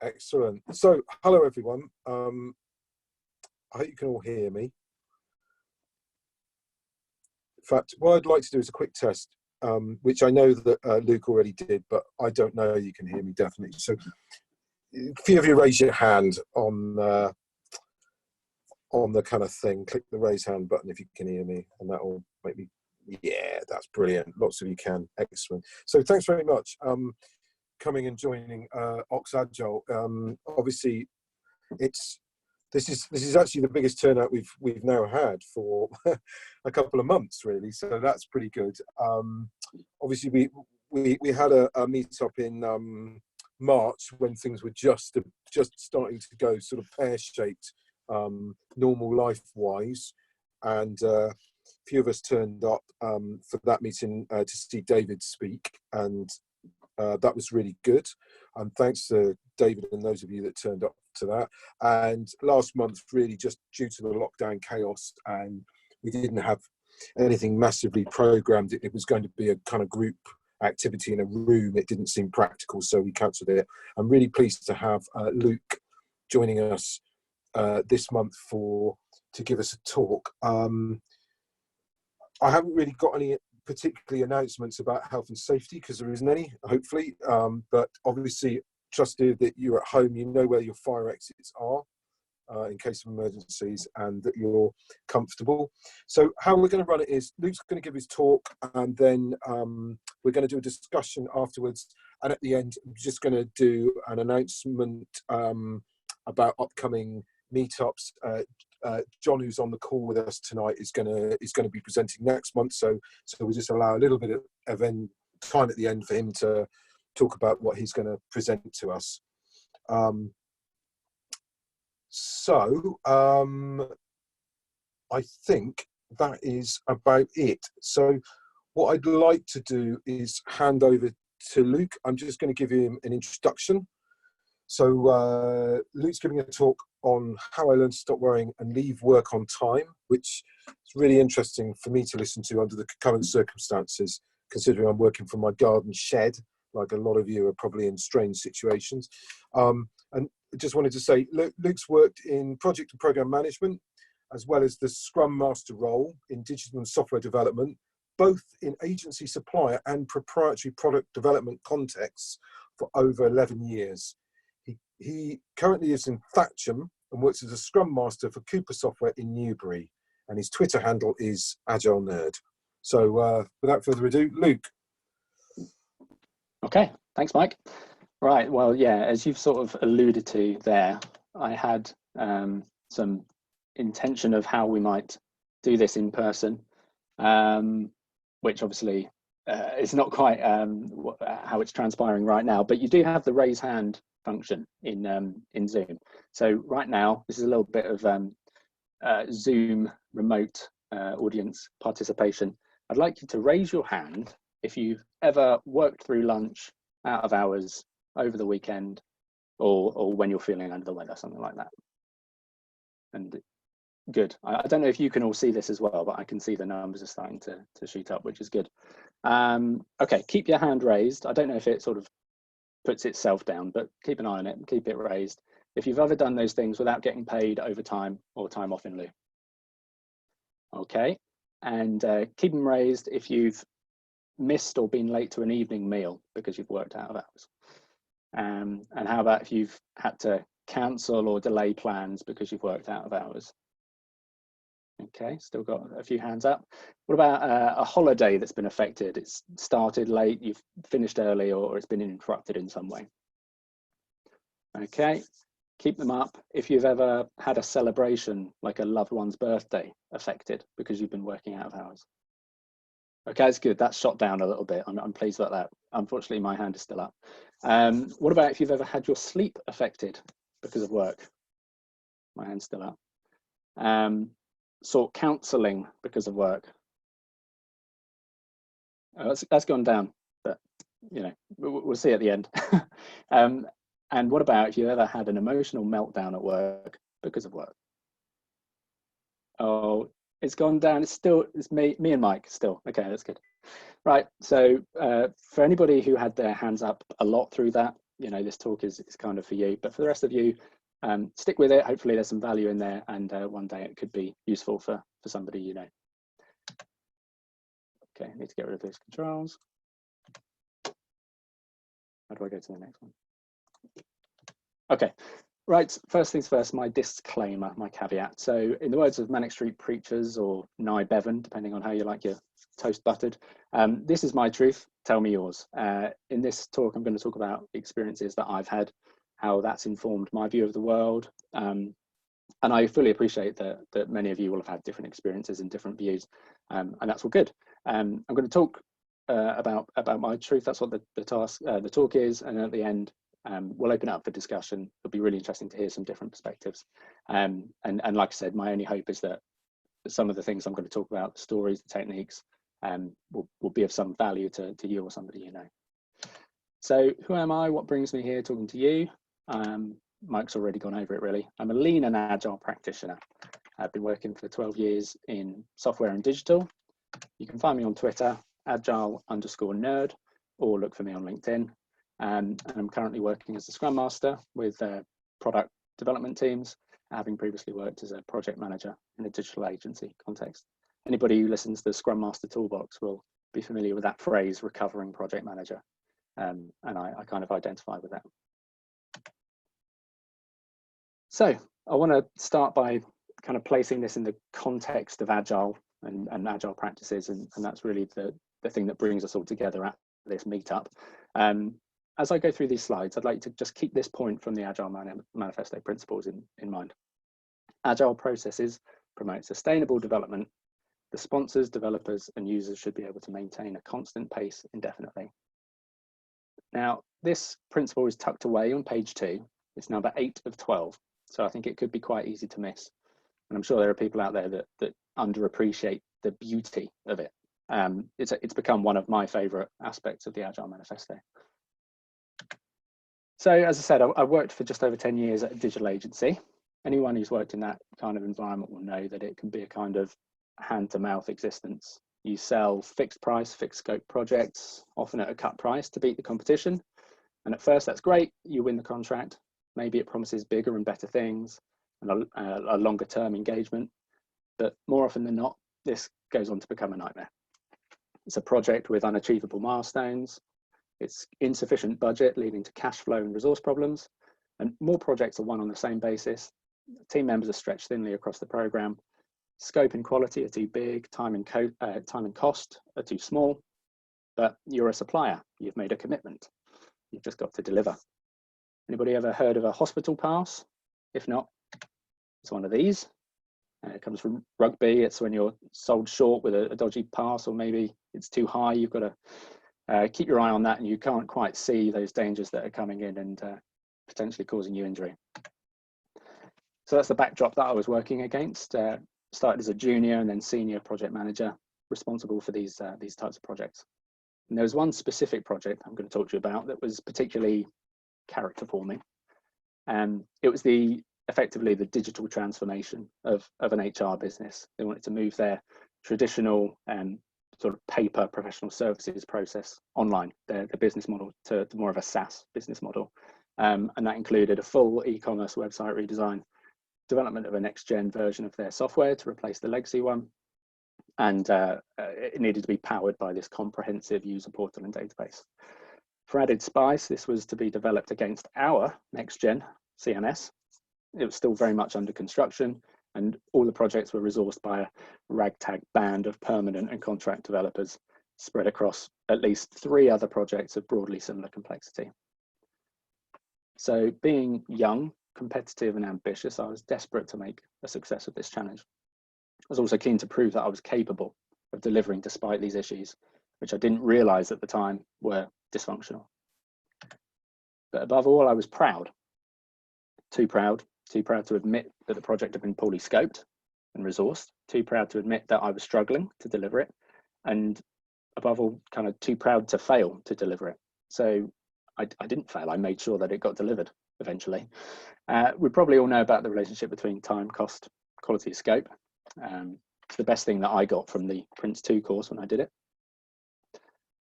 Excellent. So, hello everyone. I hope you can all hear me. In fact, what I'd like to do is a quick test, which I know that Luke already did, but I don't know you can hear me definitely. So, a few of you raise your hand on the kind of thing. Click the raise hand button if you can hear me, and that will make me. Yeah, that's brilliant. Lots of you can. Excellent. So, thanks very much. Coming and joining Ox Agile. Obviously, this is actually the biggest turnout we've now had for a couple of months, really. So that's pretty good. Obviously, we had a meet-up in March when things were just starting to go sort of pear-shaped, normal life-wise, and a few of us turned up for that meeting to see David speak, and that was really good. And thanks to David and those of you that turned up to that. And last month, really just due to the lockdown chaos, and we didn't have anything massively programmed. It was going to be a kind of group activity in a room. It didn't seem practical, so we cancelled it. I'm really pleased to have Luke joining us this month to give us a talk. I haven't really got any particularly announcements about health and safety because there isn't any, hopefully, but obviously trusted that you're at home, you know where your fire exits are in case of emergencies, and that you're comfortable. So how we're going to run it is Luke's going to give his talk, and then we're going to do a discussion afterwards, and at the end I'm just going to do an announcement about upcoming meetups. John, who's on the call with us tonight, is going to be presenting next month. So we'll just allow a little bit of time at the end for him to talk about what he's going to present to us. I think that is about it. So what I'd like to do is hand over to Luke. I'm just going to give him an introduction. So Luke's giving a talk on how I learned to stop worrying and leave work on time, which is really interesting for me to listen to under the current circumstances, considering I'm working from my garden shed, like a lot of you are probably in strange situations. And I just wanted to say, Luke's worked in project and program management, as well as the Scrum Master role in digital and software development, both in agency supplier and proprietary product development contexts for over 11 years. He currently lives in Thatcham and works as a Scrum Master for Cooper Software in Newbury, and his Twitter handle is Agile Nerd. So without further ado, Luke. Okay, thanks, Mike. Right, well, yeah, as you've sort of alluded to there, I had some intention of how we might do this in person, which obviously is not quite how it's transpiring right now, but you do have the raise hand function in Zoom. So right now, this is a little bit of Zoom remote audience participation. I'd like you to raise your hand if you've ever worked through lunch, out of hours, over the weekend, or when you're feeling under the weather, something like that. And good. I don't know if you can all see this as well, but I can see the numbers are starting to shoot up, which is good. Okay, keep your hand raised. I don't know if it sort of puts itself down, but keep an eye on it and keep it raised if you've ever done those things without getting paid overtime or time off in lieu. Okay, and keep them raised if you've missed or been late to an evening meal because you've worked out of hours. And how about if you've had to cancel or delay plans because you've worked out of hours? Okay, still got a few hands up. What about a holiday that's been affected? It's started late, you've finished early, or it's been interrupted in some way. Okay, keep them up. If you've ever had a celebration, like a loved one's birthday, affected because you've been working out of hours. Okay, that's good. That's shot down a little bit. I'm pleased about that. Unfortunately, my hand is still up. What about if you've ever had your sleep affected because of work? My hand's still up. Sought counselling because of work. That's gone down, but you know, we'll see at the end. And what about if you ever had an emotional meltdown at work because of work? Oh, it's gone down. It's me and Mike still. Okay, that's good. Right. So for anybody who had their hands up a lot through that, this talk is kind of for you. But for the rest of you, stick with it. Hopefully there's some value in there, and one day it could be useful for somebody you know. Okay, I need to get rid of those controls. How do I go to the next one? Okay, right, first things first, my disclaimer, my caveat. So in the words of Manic Street Preachers, or Nye Bevan, depending on how you like your toast buttered, this is my truth, tell me yours. In this talk, I'm going to talk about experiences that I've had, how that's informed my view of the world. And I fully appreciate that many of you will have had different experiences and different views, and that's all good. I'm going to talk about my truth. That's what the talk is, and at the end we'll open it up for discussion. It'll be really interesting to hear some different perspectives. And like I said, my only hope is that some of the things I'm going to talk about, the stories, the techniques, will be of some value to you or somebody you know. So who am I? What brings me here talking to you? Mike's already gone over it really. I'm a lean and agile practitioner. I've been working for 12 years in software and digital. You can find me on Twitter, agile_nerd, or look for me on LinkedIn. And I'm currently working as a Scrum Master with product development teams, having previously worked as a project manager in a digital agency context. Anybody who listens to the Scrum Master Toolbox will be familiar with that phrase, recovering project manager. And I kind of identify with that. So I want to start by kind of placing this in the context of Agile and Agile practices, and that's really the thing that brings us all together at this meetup. As I go through these slides, I'd like to just keep this point from the Agile Manifesto principles in mind. Agile processes promote sustainable development. The sponsors, developers, and users should be able to maintain a constant pace indefinitely. Now, this principle is tucked away on page 2. It's number 8 of 12. So I think it could be quite easy to miss. And I'm sure there are people out there that underappreciate the beauty of it. It's become one of my favorite aspects of the Agile Manifesto. So as I said, I worked for just over 10 years at a digital agency. Anyone who's worked in that kind of environment will know that it can be a kind of hand-to-mouth existence. You sell fixed price, fixed scope projects, often at a cut price to beat the competition. And at first that's great, you win the contract. Maybe it promises bigger and better things and a longer term engagement. But more often than not, this goes on to become a nightmare. It's a project with unachievable milestones. It's insufficient budget, leading to cash flow and resource problems. And more projects are won on the same basis. Team members are stretched thinly across the program. Scope and quality are too big, time and cost are too small. But you're a supplier, you've made a commitment. You've just got to deliver. Anybody ever heard of a hospital pass? If not, it's one of these. It comes from rugby. It's when you're sold short with a dodgy pass, or maybe it's too high. You've got to keep your eye on that, and you can't quite see those dangers that are coming in and potentially causing you injury. So that's the backdrop that I was working against. Started as a junior and then senior project manager, responsible for these types of projects. And there was one specific project I'm going to talk to you about that was particularly character forming. It was effectively the digital transformation of an HR business. They wanted to move their traditional sort of paper professional services process online, their business model to more of a SaaS business model. And that included a full e-commerce website redesign, development of a next-gen version of their software to replace the legacy one, and it needed to be powered by this comprehensive user portal and database. For added spice, this was to be developed against our next-gen CMS. It was still very much under construction, and all the projects were resourced by a ragtag band of permanent and contract developers spread across at least 3 other projects of broadly similar complexity. So being young, competitive and ambitious, I was desperate to make a success of this challenge. I was also keen to prove that I was capable of delivering despite these issues, which I didn't realize at the time were dysfunctional. But above all, I was proud. Too proud to admit that the project had been poorly scoped and resourced, too proud to admit that I was struggling to deliver it, and above all, kind of too proud to fail to deliver it. So I didn't fail, I made sure that it got delivered eventually. We probably all know about the relationship between time, cost, quality, scope. It's the best thing that I got from the Prince 2 course when I did it.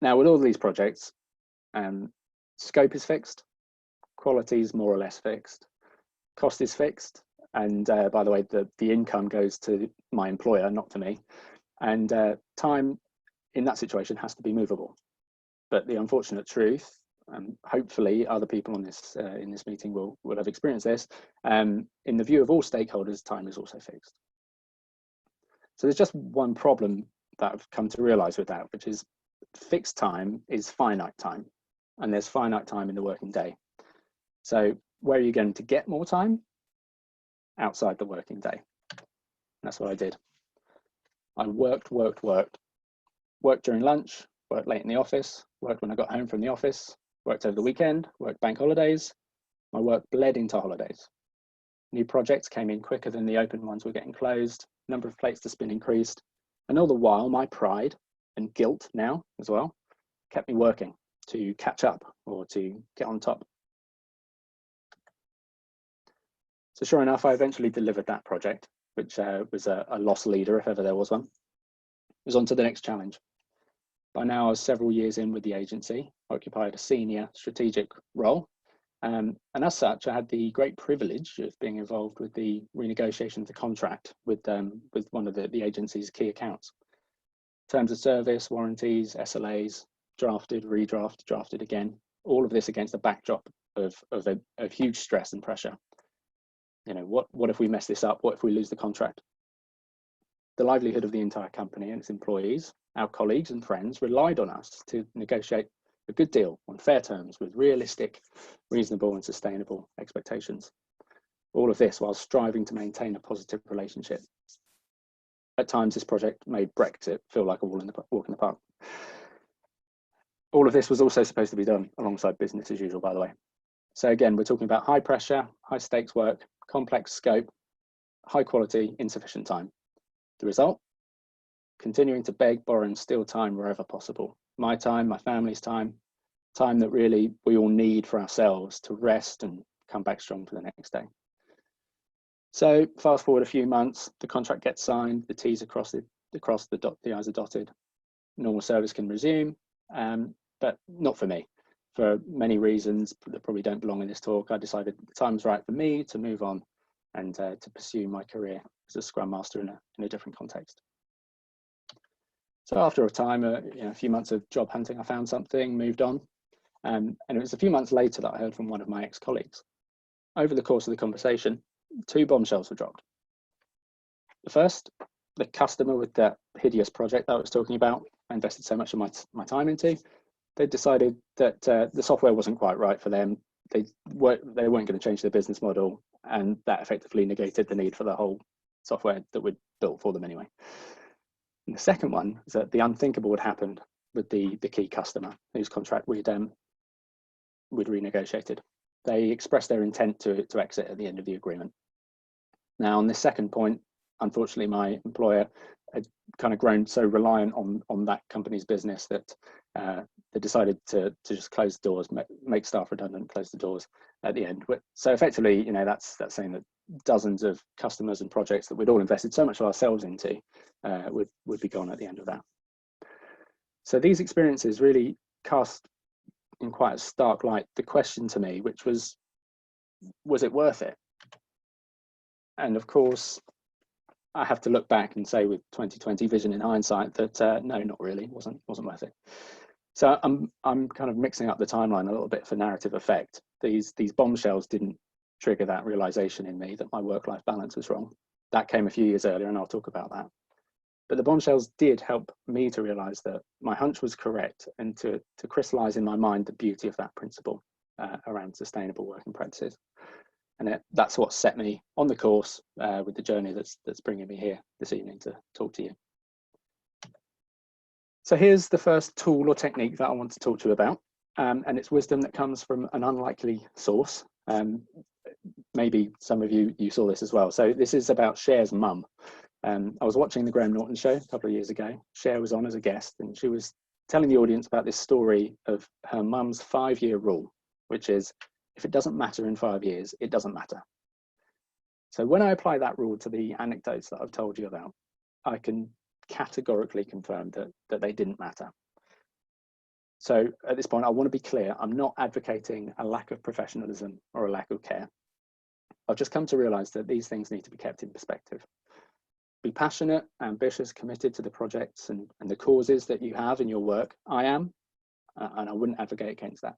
Now, with all these projects, scope is fixed, quality is more or less fixed, cost is fixed, and by the way, the income goes to my employer, not to me, and time in that situation has to be movable. But the unfortunate truth, and hopefully other people on this in this meeting will have experienced this, in the view of all stakeholders, time is also fixed. So there's just one problem that I've come to realize with that, which is fixed time is finite time, and there's finite time in the working day. So where are you going to get more time? Outside the working day. That's what I did. I worked during lunch, worked late in the office, worked when I got home from the office, worked over the weekend, worked bank holidays. My work bled into holidays. New projects came in quicker than the open ones were getting closed. Number of plates to spin increased. And all the while, my pride and guilt now as well kept me working to catch up or to get on top. So sure enough, I eventually delivered that project, which was a loss leader if ever there was one. It was on to the next challenge. By now, I was several years in with the agency, occupied a senior strategic role. And as such, I had the great privilege of being involved with the renegotiation of the contract with one of the agency's key accounts. Terms of service, warranties, SLAs, drafted, redrafted, drafted again. All of this against a backdrop of huge stress and pressure. You know, what if we mess this up? What if we lose the contract? The livelihood of the entire company and its employees, our colleagues and friends, relied on us to negotiate a good deal on fair terms with realistic, reasonable and sustainable expectations. All of this while striving to maintain a positive relationship. At times, this project made Brexit feel like a walk in the park. All of this was also supposed to be done alongside business as usual, by the way. So again, we're talking about high pressure, high stakes work, complex scope, high quality, insufficient time. The result? Continuing to beg, borrow and steal time wherever possible. My time, my family's time, time that really we all need for ourselves to rest and come back strong for the next day. So fast forward a few months, the contract gets signed, the T's are crossed, the I's are dotted. Normal service can resume, but not for me. For many reasons that probably don't belong in this talk, I decided the time's right for me to move on and to pursue my career as a Scrum Master in a different context. So after a time, a few months of job hunting, I found something, moved on. And it was a few months later that I heard from one of my ex-colleagues. Over the course of the conversation, 2 bombshells were dropped. The first, the customer with that hideous project that I was talking about, I invested so much of my time into, they decided that the software wasn't quite right for them. They weren't going to change their business model, and that effectively negated the need for the whole software that we'd built for them anyway. And the second one is that the unthinkable had happened with the key customer whose contract we'd renegotiated. They expressed their intent to exit at the end of the agreement. Now, on this second point, unfortunately, my employer had kind of grown so reliant on that company's business that they decided to just close the doors, make staff redundant, close the doors at the end. So effectively, you know, that's saying that dozens of customers and projects that we'd all invested so much of ourselves into would be gone at the end of that. So these experiences really cast in quite a stark light the question to me, which was it worth it? And of course, I have to look back and say with 2020 vision in hindsight that no, not really, wasn't worth it. So I'm kind of mixing up the timeline a little bit for narrative effect. These bombshells didn't trigger that realization in me that my work-life balance was wrong. That came a few years earlier, and I'll talk about that. But the bombshells did help me to realize that my hunch was correct and to crystallize in my mind the beauty of that principle around sustainable working practices. And that's what set me on the course with the journey that's bringing me here this evening to talk to you. So here's the first tool or technique that I want to talk to you about. And it's wisdom that comes from an unlikely source. Maybe some of you saw this as well. So this is about Cher's mum. I was watching the Graham Norton show a couple of years ago. Cher was on as a guest, and she was telling the audience about this story of her mum's 5-year rule, which is, if it doesn't matter in 5 years, it doesn't matter. So when I apply that rule to the anecdotes that I've told you about, I can categorically confirm that they didn't matter. So at this point, I want to be clear, I'm not advocating a lack of professionalism or a lack of care. I've just come to realize that these things need to be kept in perspective. Be passionate, ambitious, committed to the projects and the causes that you have in your work. I am, and I wouldn't advocate against that.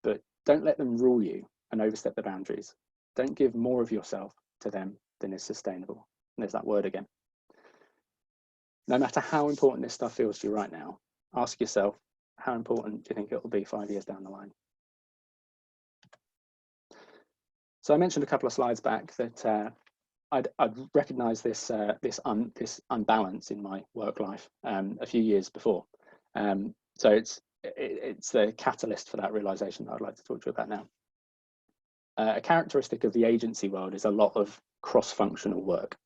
But don't let them rule you and overstep the boundaries. Don't give more of yourself to them than is sustainable. And there's that word again. No matter how important this stuff feels to you right now, ask yourself, how important do you think it will be 5 years down the line? So I mentioned a couple of slides back that I'd recognized this unbalance in my work life a few years before. So it's the catalyst for that realization that I'd like to talk to you about now. A characteristic of the agency world is a lot of cross-functional work.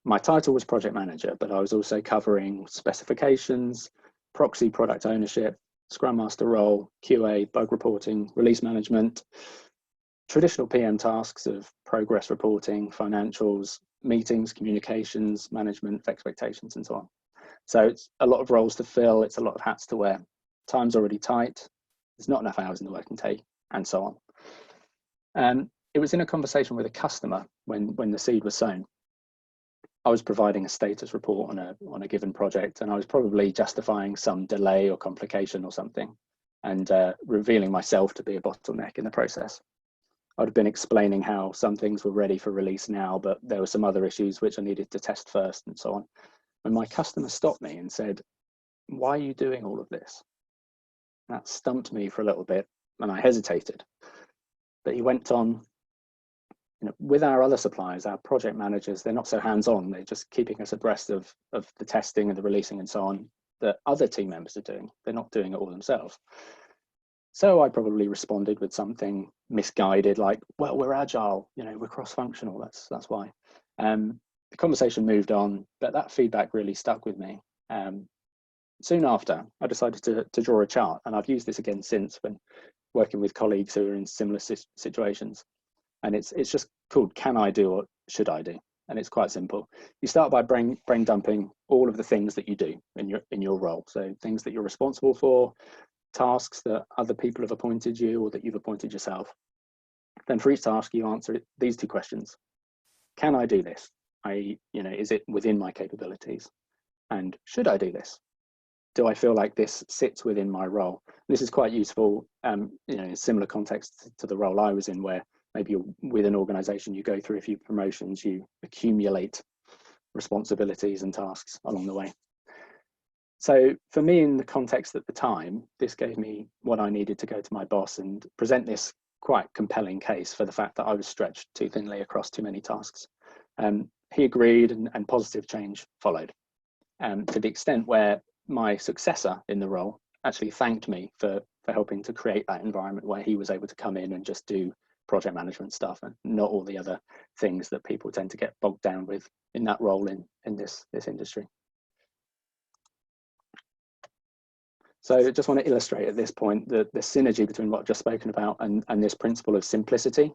My title was project manager, but I was also covering specifications, proxy product ownership, Scrum Master role, QA, bug reporting, release management, traditional PM tasks of progress reporting, financials, meetings, communications, management of expectations, and so on. So it's a lot of roles to fill, it's a lot of hats to wear. Time's already tight, there's not enough hours in the working day, and so on. It was in a conversation with a customer when the seed was sown. I was providing a status report on a given project, and I was probably justifying some delay or complication or something, and revealing myself to be a bottleneck in the process. I'd have been explaining how some things were ready for release now, but there were some other issues which I needed to test first, and so on. And my customer stopped me and said, "Why are you doing all of this?" That stumped me for a little bit, and I hesitated. But he went on, with our other suppliers, our project managers, they're not so hands-on. They're just keeping us abreast of the testing and the releasing and so on that other team members are doing. They're not doing it all themselves. So I probably responded with something misguided, like, "Well, we're agile, we're cross-functional, that's why." The conversation moved on, but that feedback really stuck with me. Soon after, I decided to draw a chart, and I've used this again since when working with colleagues who are in similar situations. And it's just called "Can I do or should I do?" And it's quite simple. You start by brain dumping all of the things that you do in your role. So things that you're responsible for, tasks that other people have appointed you or that you've appointed yourself. Then for each task, you answer these two questions. Can I do this? Is it within my capabilities? And should I do this? Do I feel like this sits within my role? This is quite useful, in a similar context to the role I was in, where maybe you're with an organization, you go through a few promotions, you accumulate responsibilities and tasks along the way. So for me, in the context at the time, this gave me what I needed to go to my boss and present this quite compelling case for the fact that I was stretched too thinly across too many tasks. He agreed, and positive change followed, to the extent where my successor in the role actually thanked me for helping to create that environment where he was able to come in and just do project management stuff and not all the other things that people tend to get bogged down with in that role in this industry. So I just want to illustrate at this point the synergy between what I've just spoken about and this principle of simplicity,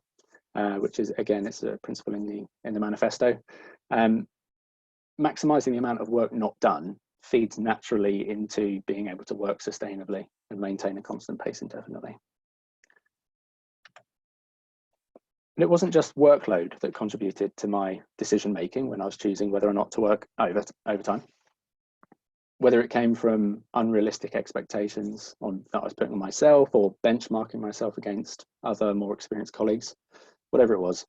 which is, again, it's a principle in the manifesto. Maximizing the amount of work not done feeds naturally into being able to work sustainably and maintain a constant pace indefinitely. And it wasn't just workload that contributed to my decision making when I was choosing whether or not to work overtime. Whether it came from unrealistic expectations that I was putting on myself or benchmarking myself against other more experienced colleagues, whatever it was,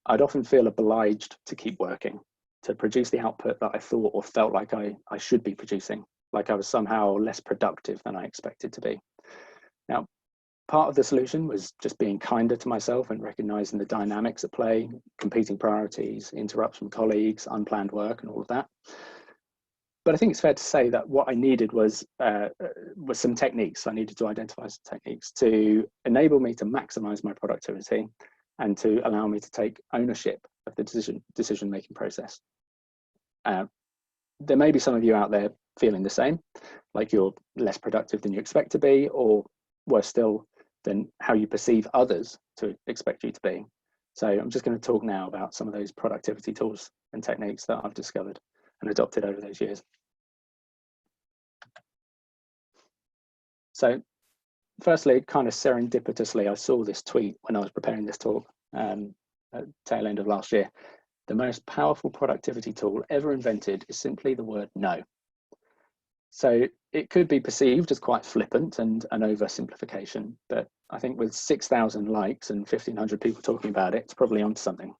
I'd often feel obliged to keep working, to produce the output that I thought or felt like I should be producing, like I was somehow less productive than I expected to be. Now, part of the solution was just being kinder to myself and recognizing the dynamics at play, competing priorities, interrupts from colleagues, unplanned work, and all of that. But I think it's fair to say that what I needed was some techniques. I needed to identify some techniques to enable me to maximize my productivity and to allow me to take ownership of the decision-making process. There may be some of you out there feeling the same, like you're less productive than you expect to be, or worse still, than how you perceive others to expect you to be. So I'm just going to talk now about some of those productivity tools and techniques that I've discovered and adopted over those years. So firstly, kind of serendipitously, I saw this tweet when I was preparing this talk at tail end of last year. The most powerful productivity tool ever invented is simply the word no. So it could be perceived as quite flippant and an oversimplification, but I think with 6,000 likes and 1,500 people talking about it, it's probably onto something.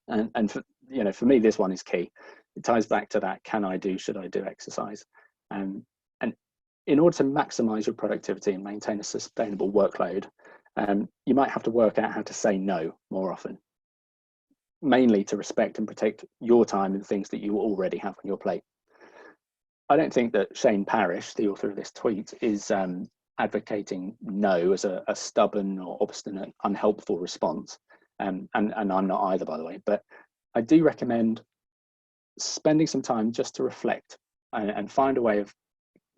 And for, you know, for me, this one is key. It ties back to that, can I do, should I do exercise? And in order to maximize your productivity and maintain a sustainable workload, you might have to work out how to say no more often, mainly to respect and protect your time and things that you already have on your plate. I don't think that Shane Parrish, the author of this tweet, is advocating no as a stubborn or obstinate, unhelpful response. And I'm not either, by the way, but I do recommend spending some time just to reflect and find a way of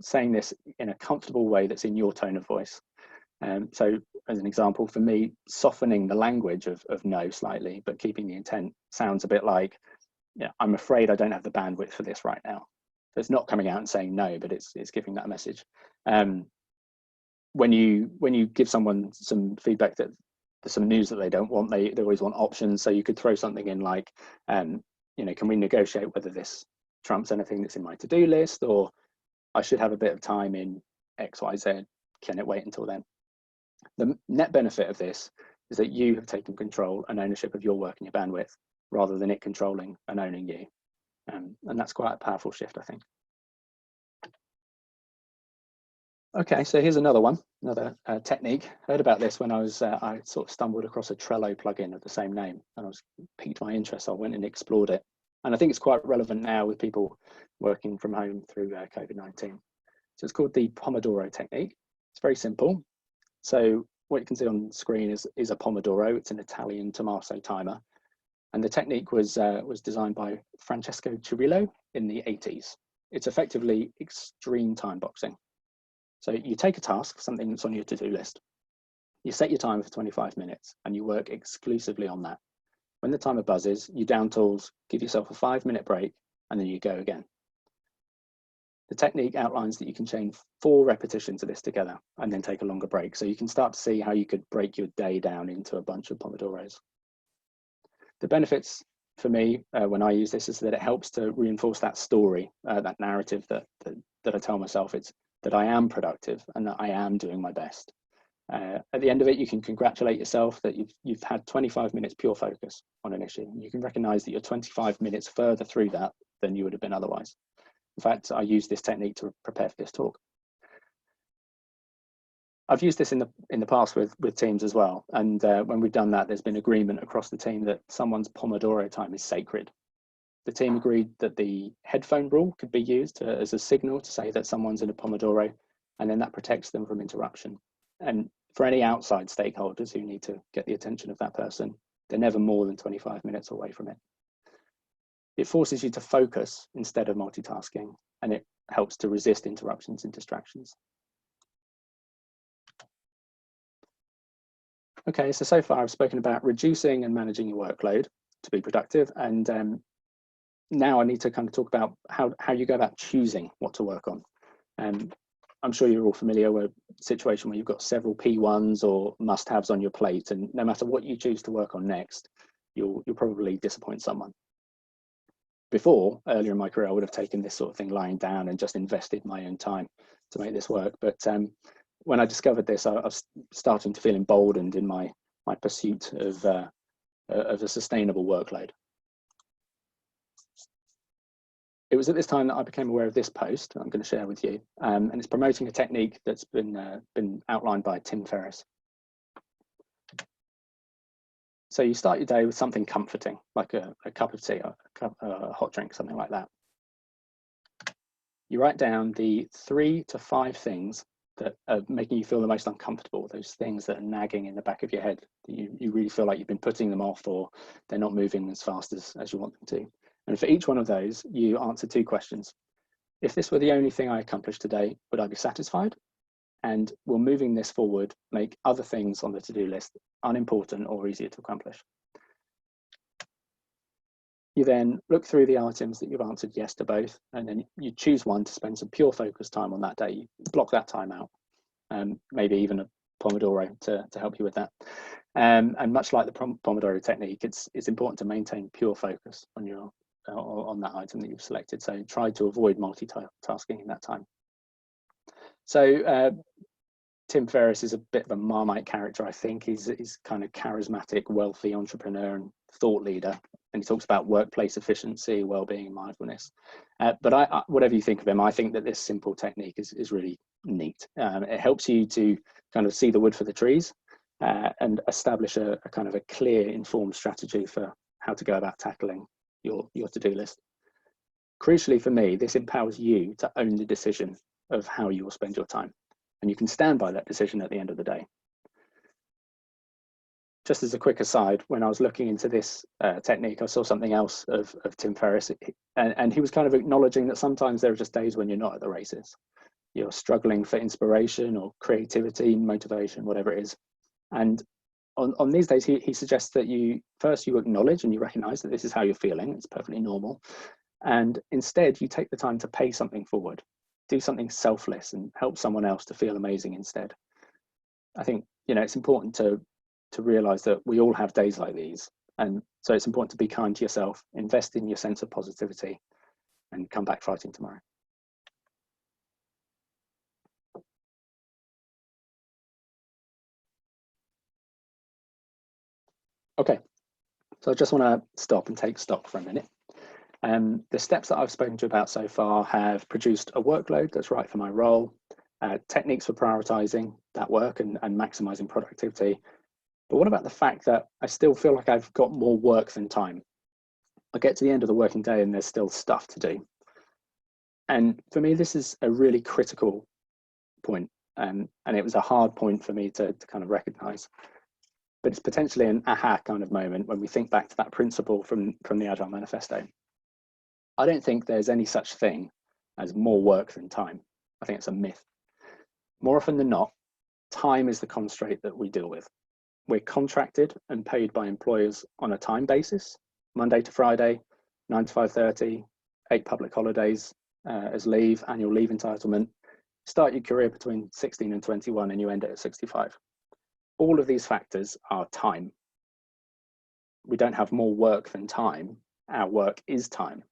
saying this in a comfortable way that's in your tone of voice. So as an example, for me, softening the language of no slightly, but keeping the intent sounds a bit like, yeah, I'm afraid I don't have the bandwidth for this right now. So it's not coming out and saying no, but it's giving that message. When you give someone some feedback that there's some news that they don't want, they always want options. So you could throw something in like, you know, can we negotiate whether this trumps anything that's in my to-do list, or I should have a bit of time in X, Y, Z. Can it wait until then? The net benefit of this is that you have taken control and ownership of your work and your bandwidth, rather than it controlling and owning you. And that's quite a powerful shift, I think. Okay, so here's another one, another technique. Heard about this when I sort of stumbled across a Trello plugin of the same name, and I was piqued my interest. So I went and explored it. And I think it's quite relevant now with people working from home through COVID-19. So it's called the Pomodoro technique. It's very simple. So what you can see on the screen is a Pomodoro. It's an Italian tomato timer. And the technique was designed by Francesco Cirillo in the 80s. It's effectively extreme time boxing. So you take a task, something that's on your to-do list. You set your timer for 25 minutes and you work exclusively on that. When the timer buzzes, you down tools, give yourself a 5-minute break, and then you go again. The technique outlines that you can chain 4 repetitions of this together and then take a longer break. So you can start to see how you could break your day down into a bunch of Pomodoros. The benefits for me when I use this is that it helps to reinforce that story, that narrative that I tell myself, it's that I am productive and that I am doing my best. At the end of it, you can congratulate yourself that you've had 25 minutes pure focus on an issue. You can recognize that you're 25 minutes further through that than you would have been otherwise. In fact, I use this technique to prepare for this talk. I've used this in the past with teams as well. And when we've done that, there's been agreement across the team that someone's Pomodoro time is sacred. The team agreed that the headphone rule could be used as a signal to say that someone's in a Pomodoro, and then that protects them from interruption. And for any outside stakeholders who need to get the attention of that person, they're never more than 25 minutes away from it. It forces you to focus instead of multitasking, and it helps to resist interruptions and distractions. Okay, so far I've spoken about reducing and managing your workload to be productive, and now I need to kind of talk about how you go about choosing what to work on. I'm sure you're all familiar with a situation where you've got several P1s or must-haves on your plate, and no matter what you choose to work on next, you'll probably disappoint someone. Before, earlier in my career, I would have taken this sort of thing lying down and just invested my own time to make this work. But when I discovered this, I was starting to feel emboldened in my pursuit of a sustainable workload. It was at this time that I became aware of this post I'm going to share with you, and it's promoting a technique that's been outlined by Tim Ferriss. So you start your day with something comforting, like a cup of tea or a hot drink, something like that. You write down the 3 to 5 things that are making you feel the most uncomfortable, those things that are nagging in the back of your head, that you really feel like you've been putting them off, or they're not moving as fast as you want them to. And for each one of those, you answer 2 questions. If this were the only thing I accomplished today, would I be satisfied? And will moving this forward make other things on the to-do list unimportant or easier to accomplish? You then look through the items that you've answered yes to both, and then you choose one to spend some pure focus time on that day. You block that time out. maybe even a Pomodoro to help you with that. And much like the Pomodoro technique, it's important to maintain pure focus on your on that item that you've selected. So try to avoid multitasking in that time. So Tim Ferriss is a bit of a Marmite character, I think. He's kind of charismatic, wealthy entrepreneur and thought leader. And he talks about workplace efficiency, well-being, and mindfulness. But whatever you think of him, I think that this simple technique is really neat. It helps you to kind of see the wood for the trees and establish a kind of a clear, informed strategy for how to go about tackling your to-do list. Crucially for me, this empowers you to own the decision of how you will spend your time. And you can stand by that decision at the end of the day. Just as a quick aside, when I was looking into this technique, I saw something else of Tim Ferriss, and he was kind of acknowledging that sometimes there are just days when you're not at the races. You're struggling for inspiration or creativity, motivation, whatever it is. And on these days, he suggests that you acknowledge and you recognize that this is how you're feeling. It's perfectly normal. And instead, you take the time to pay something forward, do something selfless and help someone else to feel amazing instead. I think, it's important to realize that we all have days like these. And so it's important to be kind to yourself, invest in your sense of positivity, and come back fighting tomorrow. Okay, so I just want to stop and take stock for a minute. The steps that I've spoken to you about so far have produced a workload that's right for my role, techniques for prioritizing that work and maximizing productivity. But what about the fact that I still feel like I've got more work than time? I get to the end of the working day and there's still stuff to do. And for me, this is a really critical point. And it was a hard point for me to kind of recognize. But it's potentially an aha kind of moment when we think back to that principle from the Agile Manifesto. I don't think there's any such thing as more work than time. I think it's a myth. More often than not, time is the constraint that we deal with. We're contracted and paid by employers on a time basis, Monday to Friday, 9 to 5:30, 8 public holidays as leave, annual leave entitlement. Start your career between 16 and 21 and you end it at 65. All of these factors are time. We don't have more work than time. Our work is time.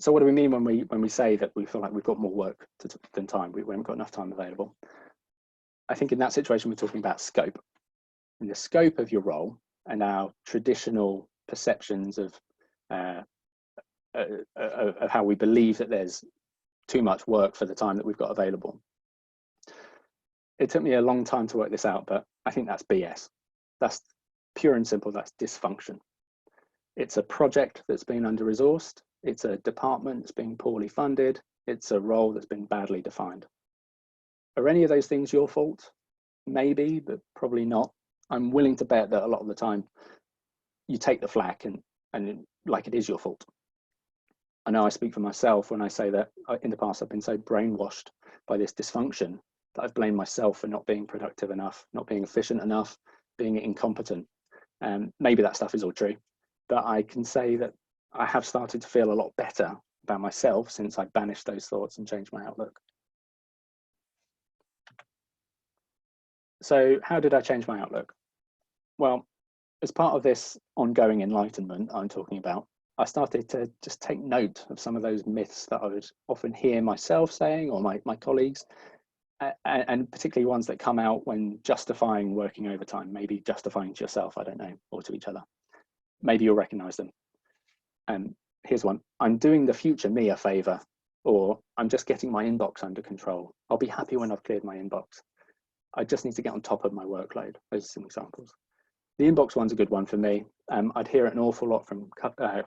So what do we mean when we say that we feel like we've got more work than time? We haven't got enough time available. I think in that situation, we're talking about scope. And the scope of your role and our traditional perceptions of how we believe that there's too much work for the time that we've got available. It took me a long time to work this out, but I think that's BS. That's pure and simple, that's dysfunction. It's a project that's been under-resourced. It's a department that's being poorly funded. It's a role that's been badly defined. Are any of those things your fault? Maybe, but probably not. I'm willing to bet that a lot of the time you take the flak and like it is your fault. I know I speak for myself when I say that in the past I've been so brainwashed by this dysfunction that I've blamed myself for not being productive enough, not being efficient enough, being incompetent. Maybe that stuff is all true, but I can say that I have started to feel a lot better about myself since I banished those thoughts and changed my outlook. So how did I change my outlook? Well, as part of this ongoing enlightenment I'm talking about, I started to just take note of some of those myths that I would often hear myself saying or my colleagues, and particularly ones that come out when justifying working overtime, maybe justifying to yourself, I don't know, or to each other. Maybe you'll recognize them. Here's one: I'm doing the future me a favor, or I'm just getting my inbox under control. I'll be happy when I've cleared my inbox. I just need to get on top of my workload. Those are some examples. The inbox one's a good one for me. I'd hear it an awful lot from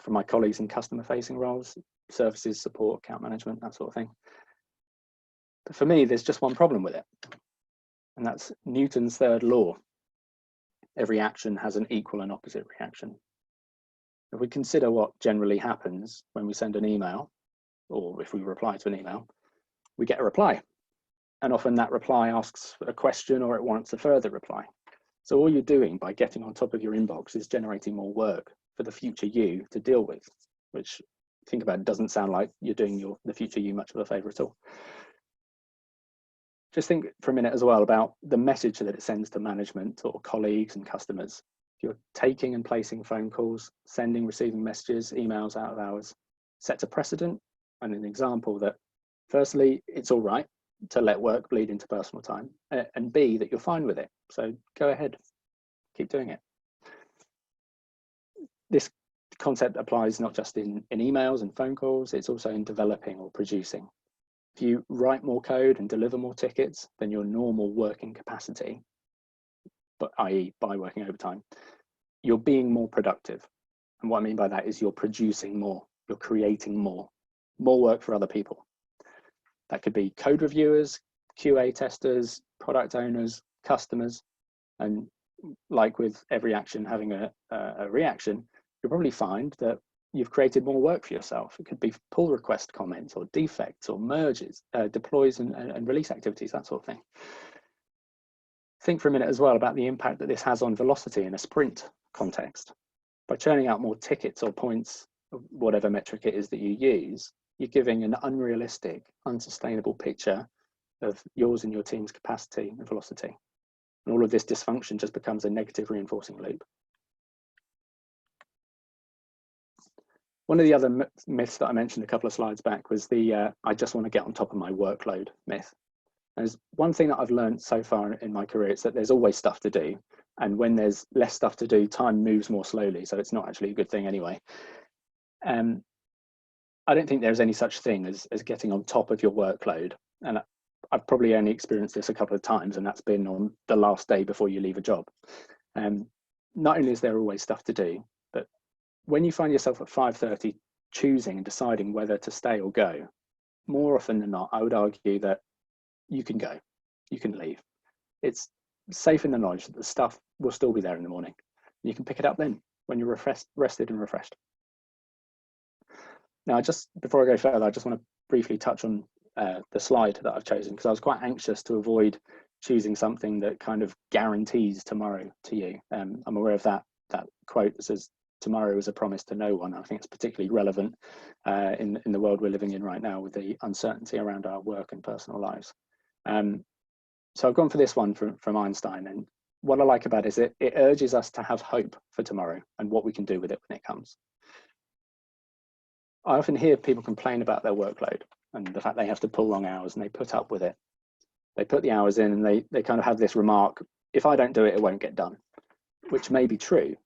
my colleagues in customer-facing roles, services, support, account management, that sort of thing. But for me, there's just one problem with it, and that's Newton's third law. Every action has an equal and opposite reaction. If we consider what generally happens when we send an email, or if we reply to an email, we get a reply. And often that reply asks a question or it wants a further reply. So all you're doing by getting on top of your inbox is generating more work for the future you to deal with, which, think about it, doesn't sound like you're doing the future you much of a favor at all. just think for a minute as well about the message that it sends to management or colleagues and customers. If you're taking and placing phone calls, sending, receiving messages, emails out of hours, sets a precedent and an example that, firstly, it's all right to let work bleed into personal time, and B, that you're fine with it. So go ahead, keep doing it. This concept applies not just in emails and phone calls, it's also in developing or producing. If you write more code and deliver more tickets than your normal working capacity, but i.e. by working overtime, you're being more productive. And what I mean by that is you're producing more, you're creating more work for other people. That could be code reviewers, QA testers, product owners, customers. And like with every action having a reaction, you'll probably find that you've created more work for yourself. It could be pull request comments or defects or merges, deploys and release activities, that sort of thing. Think for a minute as well about the impact that this has on velocity in a sprint context. By churning out more tickets or points, whatever metric it is that you use, you're giving an unrealistic, unsustainable picture of yours and your team's capacity and velocity. And all of this dysfunction just becomes a negative reinforcing loop. One of the other myths that I mentioned a couple of slides back was the I just want to get on top of my workload myth. There's one thing that I've learned so far in my career, is that there's always stuff to do. And when there's less stuff to do, time moves more slowly. So it's not actually a good thing anyway. I don't think there's any such thing as getting on top of your workload. And I've probably only experienced this a couple of times, and that's been on the last day before you leave a job. Not only is there always stuff to do, but when you find yourself at 5:30 choosing and deciding whether to stay or go, more often than not, I would argue that you can go, you can leave. It's safe in the knowledge that the stuff will still be there in the morning. You can pick it up then when you're rested and refreshed. Now, just before I go further, I just want to briefly touch on the slide that I've chosen, because I was quite anxious to avoid choosing something that kind of guarantees tomorrow to you. I'm aware of that quote that says, "Tomorrow is a promise to no one." I think it's particularly relevant in the world we're living in right now, with the uncertainty around our work and personal lives. So I've gone for this one from Einstein, and what I like about it is it urges us to have hope for tomorrow and what we can do with it when it comes. I often hear people complain about their workload and the fact they have to pull long hours, and they put up with it. They put the hours in, and they kind of have this remark, if I don't do it, it won't get done, which may be true.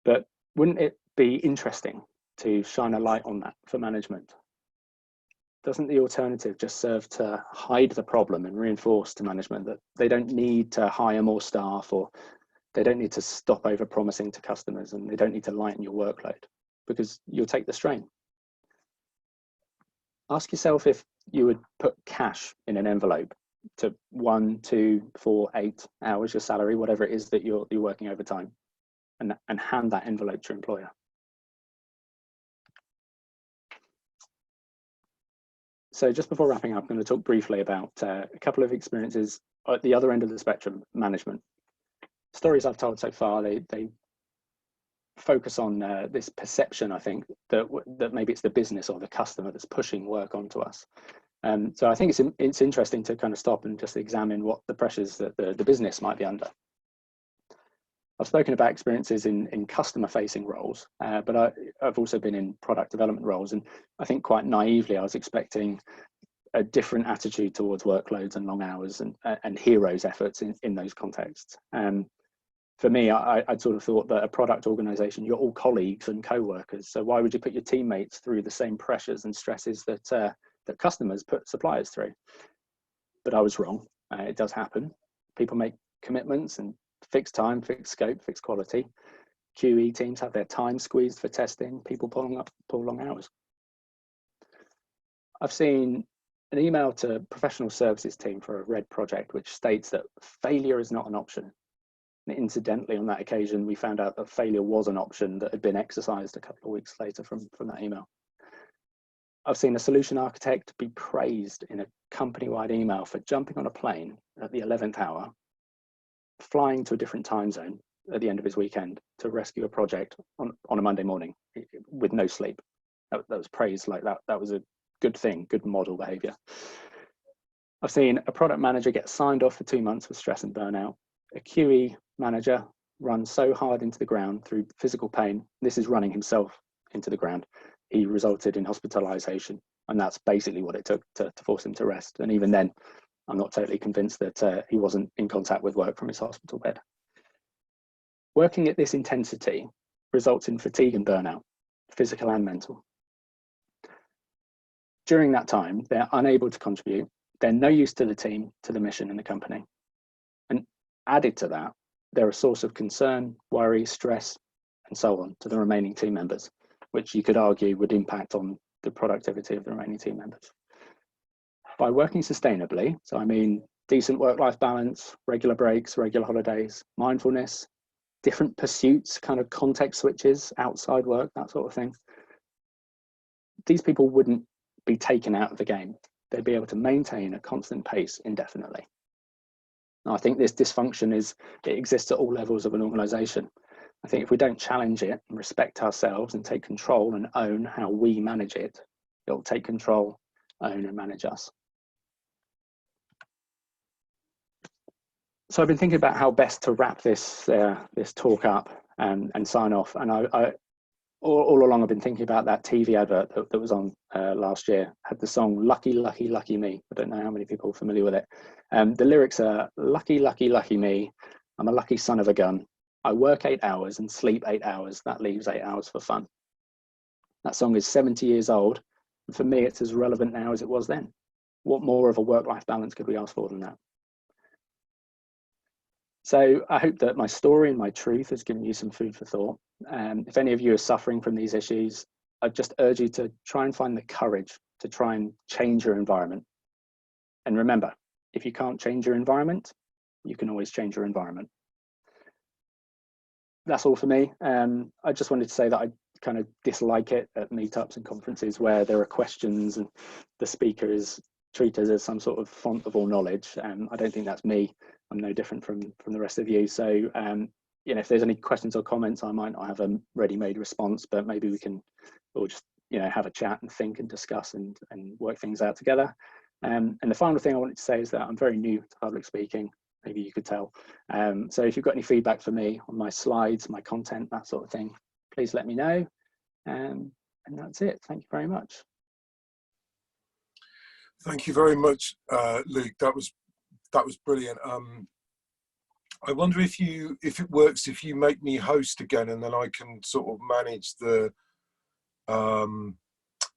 But wouldn't it be interesting to shine a light on that for management? Doesn't the alternative just serve to hide the problem and reinforce to management that they don't need to hire more staff, or they don't need to stop over promising to customers, and they don't need to lighten your workload, because you'll take the strain? Ask yourself if you would put cash in an envelope to 1, 2, 4, 8 hours, your salary, whatever it is that you're working overtime, and hand that envelope to your employer. So just before wrapping up, I'm going to talk briefly about a couple of experiences at the other end of the spectrum, management. Stories I've told so far, they focus on this perception, I think, that maybe it's the business or the customer that's pushing work onto us. So I think it's interesting to kind of stop and just examine what the pressures that the business might be under. I've spoken about experiences in customer-facing roles, but I've also been in product development roles, and I think quite naively I was expecting a different attitude towards workloads and long hours and heroes' efforts in those contexts. For me, I'd sort of thought that a product organization, you're all colleagues and co-workers, so why would you put your teammates through the same pressures and stresses that customers put suppliers through? But I was wrong. It does happen. People make commitments and fixed time, fixed scope, fixed quality. QE teams have their time squeezed for testing. People pull long hours. I've seen an email to professional services team for a red project which states that failure is not an option. And incidentally, on that occasion, we found out that failure was an option that had been exercised a couple of weeks later from that email. I've seen a solution architect be praised in a company-wide email for jumping on a plane at the 11th hour, flying to a different time zone at the end of his weekend to rescue a project on a Monday morning with no sleep. That was praised like that. That was a good thing, good model behavior. I've seen a product manager get signed off for 2 months with stress and burnout. A QE manager run so hard into the ground through physical pain. This is running himself into the ground. He resulted in hospitalization, and that's basically what it took to force him to rest. And even then, I'm not totally convinced that he wasn't in contact with work from his hospital bed. Working at this intensity results in fatigue and burnout, physical and mental. During that time, they're unable to contribute. They're no use to the team, to the mission and the company. And added to that, they're a source of concern, worry, stress, and so on to the remaining team members, which you could argue would impact on the productivity of the remaining team members. By working sustainably, so I mean decent work-life balance, regular breaks, regular holidays, mindfulness, different pursuits, kind of context switches, outside work, that sort of thing, these people wouldn't be taken out of the game. They'd be able to maintain a constant pace indefinitely. Now, I think this dysfunction it exists at all levels of an organization. I think if we don't challenge it and respect ourselves and take control and own how we manage it, it'll take control, own and manage us. So I've been thinking about how best to wrap this talk up and sign off. And all along I've been thinking about that TV advert that was on last year. Had the song "Lucky, Lucky, Lucky Me." I don't know how many people are familiar with it. The lyrics are "Lucky, lucky, lucky me. I'm a lucky son of a gun. I work 8 hours and sleep 8 hours. That leaves 8 hours for fun." That song is 70 years old. And for me, it's as relevant now as it was then. What more of a work-life balance could we ask for than that? So I hope that my story and my truth has given you some food for thought. If any of you are suffering from these issues, I just urge you to try and find the courage to try and change your environment. And remember, if you can't change your environment, you can always change your environment. That's all for me. I just wanted to say that I kind of dislike it at meetups and conferences where there are questions and the speaker is treated as some sort of font of all knowledge. I don't think that's me. I'm no different from the rest of you. So, you know, if there's any questions or comments, I might not have a ready-made response, but maybe we can all just, you know, have a chat and think and discuss and work things out together. And the final thing I wanted to say is that I'm very new to public speaking. Maybe you could tell. So if you've got any feedback for me on my slides, my content, that sort of thing, please let me know. And that's it. Thank you very much. Thank you very much, Luke. That was brilliant. I wonder if it works if you make me host again, and then I can sort of manage the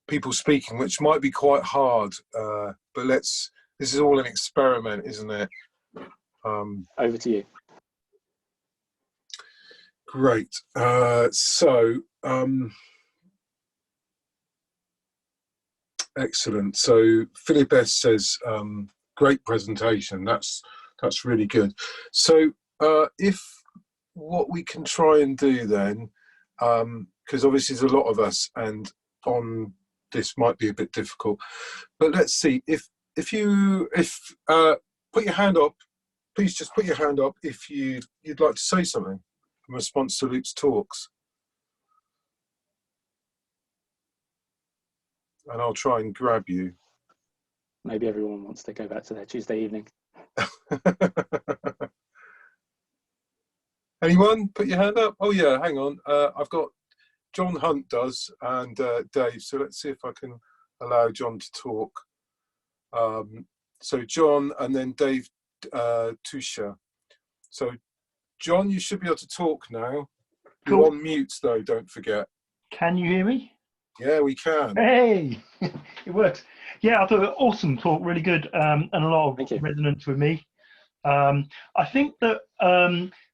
people speaking, which might be quite hard. But this is all an experiment, isn't it? Over to you. Great. Excellent. So Philip S says, great presentation. That's really good. So if what we can try and do then, because obviously there's a lot of us and on this might be a bit difficult, but let's see if put your hand up. Please just put your hand up if you'd like to say something in response to Luke's talks. And I'll try and grab you. Maybe everyone wants to go back to their Tuesday evening. Anyone? Put your hand up. Oh yeah, hang on. I've got John Hunt does and Dave. So let's see if I can allow John to talk. So John and then Dave Tusha. So John, you should be able to talk now. Cool. You're on mute though, don't forget. Can you hear me? Yeah, we can. Hey, it works. Yeah, I thought it was awesome talk, really good, and a lot of resonance with me. I think that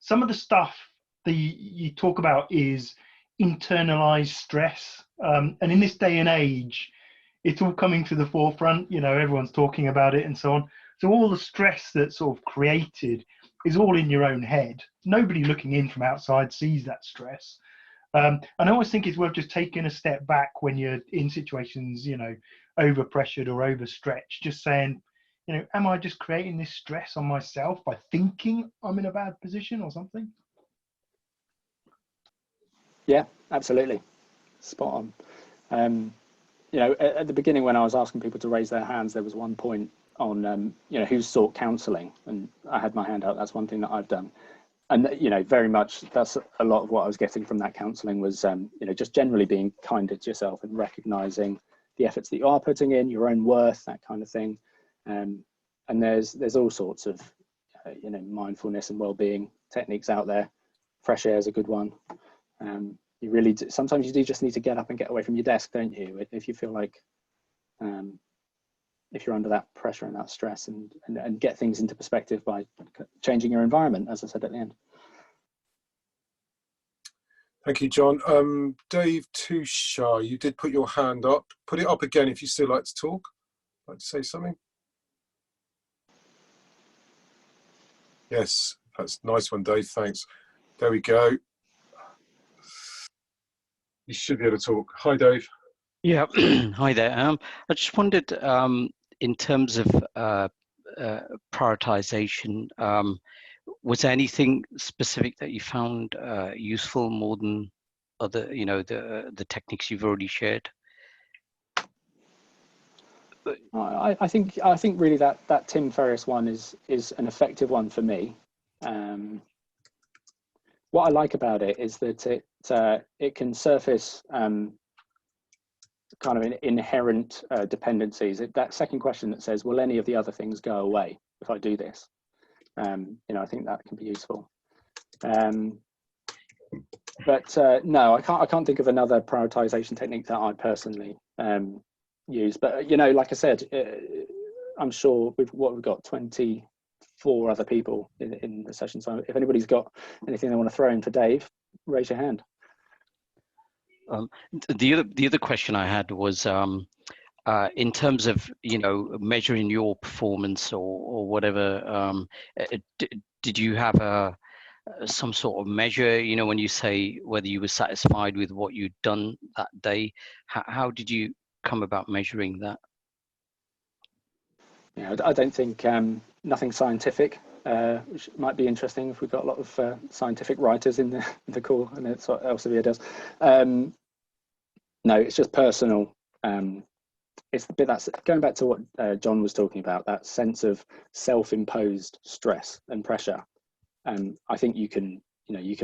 some of the stuff that you talk about is internalized stress, and in this day and age, it's all coming to the forefront. You know, everyone's talking about it and so on. So all the stress that's sort of created is all in your own head. Nobody looking in from outside sees that stress. And I always think it's worth just taking a step back when you're in situations, you know, overpressured or overstretched, just saying, you know, am I just creating this stress on myself by thinking I'm in a bad position or something? Yeah, absolutely. Spot on. You know, at the beginning when I was asking people to raise their hands, there was one point on who's sought counselling, and I had my hand out. That's one thing that I've done, and very much that's a lot of what I was getting from that counselling was just generally being kinder to yourself and recognising the efforts that you are putting in, your own worth, that kind of thing. And there's all sorts of mindfulness and well-being techniques out there. Fresh air is a good one. You really do, sometimes you do just need to get up and get away from your desk, don't you? If you feel like if you're under that pressure and that stress, and get things into perspective by changing your environment, as I said at the end. Thank you, John. Dave Tushar, you did put your hand up. Put it up again if you still like to talk. Like to say something? Yes, that's a nice one, Dave. Thanks. There we go. You should be able to talk. Hi, Dave. Yeah, hi there. I just wondered, in terms of prioritization, was there anything specific that you found useful more than other, the techniques you've already shared? I think really that Tim Ferriss one is an effective one for me. What I like about it is that it can surface kind of inherent dependencies. That second question that says, will any of the other things go away if I do this? I think that can be useful. But no, I can't think of another prioritization technique that I personally use. But like I said, I'm sure we've got 24 other people in the session. So if anybody's got anything they want to throw in for Dave, raise your hand. The other question I had was in terms of measuring your performance or whatever. Did you have some sort of measure? When you say whether you were satisfied with what you'd done that day, how did you come about measuring that? Yeah, I don't think nothing scientific, which might be interesting if we've got a lot of scientific writers in the call, and that's what Elsevier does. No, it's just personal. It's the bit that's going back to what John was talking about, that sense of self-imposed stress and pressure. I think you can